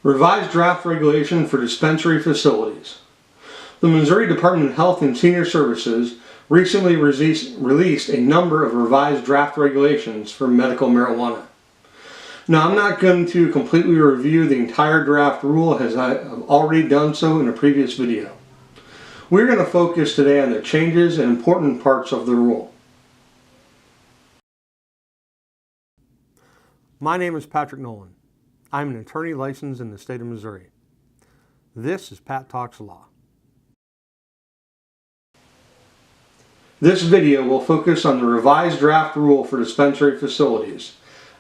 Revised draft regulation for dispensary facilities. The Missouri Department of Health and Senior Services recently released a number of revised draft regulations for medical marijuana. Now, I'm not going to completely review the entire draft rule as I have already done so in a previous video. We're going to focus today on the changes and important parts of the rule. My name is Patrick Nolan. I'm an attorney licensed in the state of Missouri. This is Pat Talks Law. This video will focus on the revised draft rule for dispensary facilities,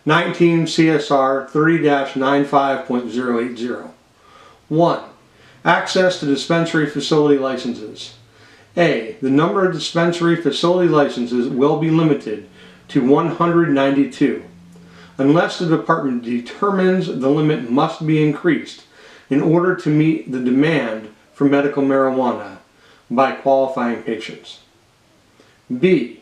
19 CSR 30-95.080. 1. Access to dispensary facility licenses. A. The number of dispensary facility licenses will be limited to 192. Unless the department determines the limit must be increased in order to meet the demand for medical marijuana by qualifying patients. B.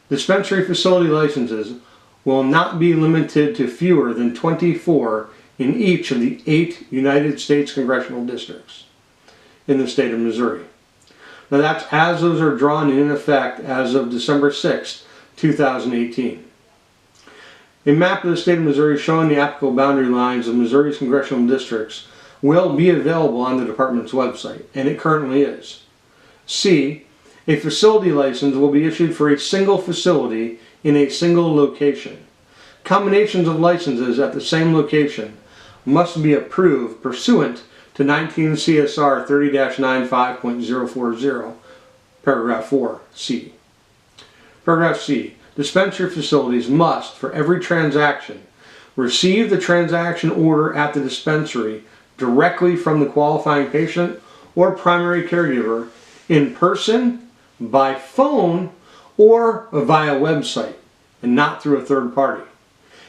Dispensary facility licenses will not be limited to fewer than 24 in each of the 8 United States congressional districts in the state of Missouri. Now that's as those are drawn in effect as of December 6, 2018. A map of the state of Missouri showing the applicable boundary lines of Missouri's congressional districts will be available on the department's website, and it currently is. C. A facility license will be issued for a single facility in a single location. Combinations of licenses at the same location must be approved pursuant to 19 CSR 30-95.040, paragraph 4C. Paragraph C. Dispensary facilities must, for every transaction, receive the transaction order at the dispensary directly from the qualifying patient or primary caregiver in person, by phone, or via website, and not through a third party.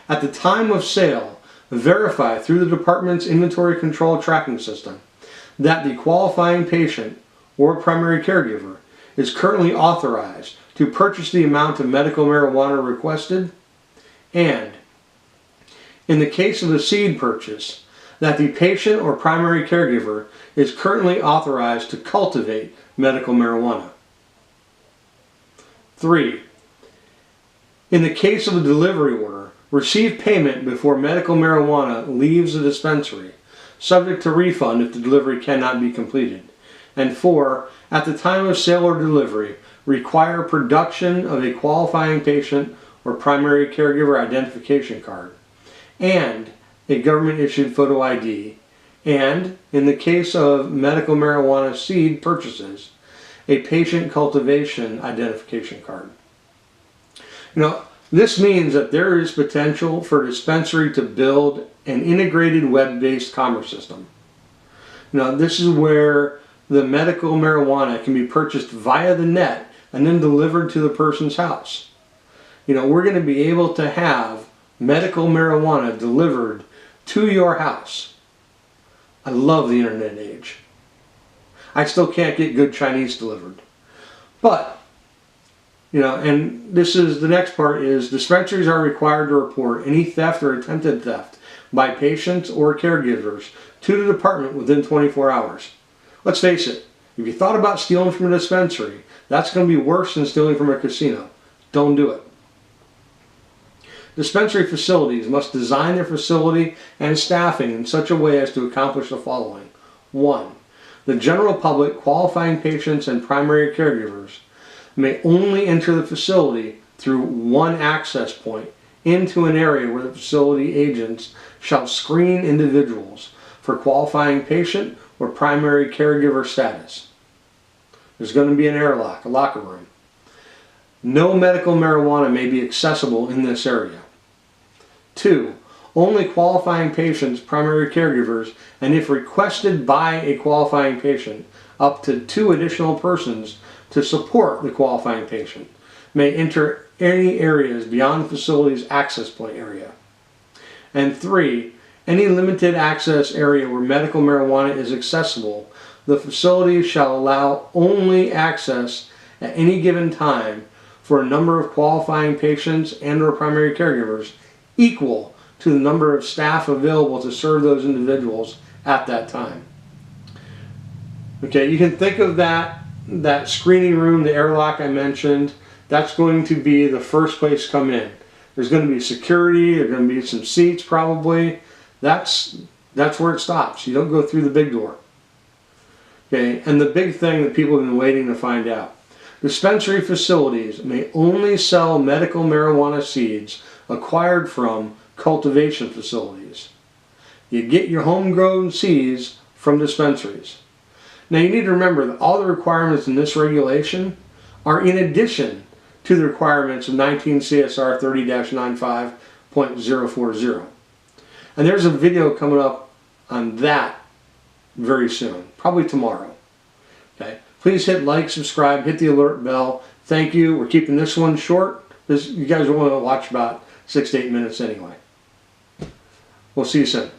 At the time of sale, verify through the department's inventory control tracking system that the qualifying patient or primary caregiver is currently authorized to purchase the amount of medical marijuana requested, and, in the case of a seed purchase, that the patient or primary caregiver is currently authorized to cultivate medical marijuana. 3. In the case of a delivery order, receive payment before medical marijuana leaves the dispensary, subject to refund if the delivery cannot be completed. And 4. At the time of sale or delivery, require production of a qualifying patient or primary caregiver identification card and a government-issued photo ID, and, in the case of medical marijuana seed purchases, a patient cultivation identification card. This means that there is potential for a dispensary to build an integrated web-based commerce system. This is where the medical marijuana can be purchased via the net and then delivered to the person's house. We're going to be able to have medical marijuana delivered to your house. I love the internet age. I still can't get good Chinese delivered. But, and this is the next part is dispensaries are required to report any theft or attempted theft by patients or caregivers to the department within 24 hours. Let's face it, if you thought about stealing from a dispensary, that's going to be worse than stealing from a casino. Don't do it. Dispensary facilities must design their facility and staffing in such a way as to accomplish the following. 1. The general public, qualifying patients, and primary caregivers may only enter the facility through one access point into an area where the facility agents shall screen individuals for qualifying patient or primary caregiver status. There's going to be an airlock, a locker room. No medical marijuana may be accessible in this area. 2. Only qualifying patients, primary caregivers, and if requested by a qualifying patient, up to 2 additional persons to support the qualifying patient may enter any areas beyond the facility's access point area. And 3. Any limited access area where medical marijuana is accessible, the facility shall allow only access at any given time for a number of qualifying patients and or primary caregivers equal to the number of staff available to serve those individuals at that time. Okay, you can think of that screening room, the airlock I mentioned, that's going to be the first place to come in. There's going to be security, there's going to be some seats probably. That's where it stops. You don't go through the big door. Okay, and the big thing that people have been waiting to find out. Dispensary facilities may only sell medical marijuana seeds acquired from cultivation facilities. You get your homegrown seeds from dispensaries. Now you need to remember that all the requirements in this regulation are in addition to the requirements of 19 CSR 30-95.040. And there's a video coming up on that very soon, probably tomorrow. Okay, please hit like, subscribe, hit the alert bell. Thank you. We're keeping this one short. You guys will want to watch about 6 to 8 minutes anyway. We'll see you soon.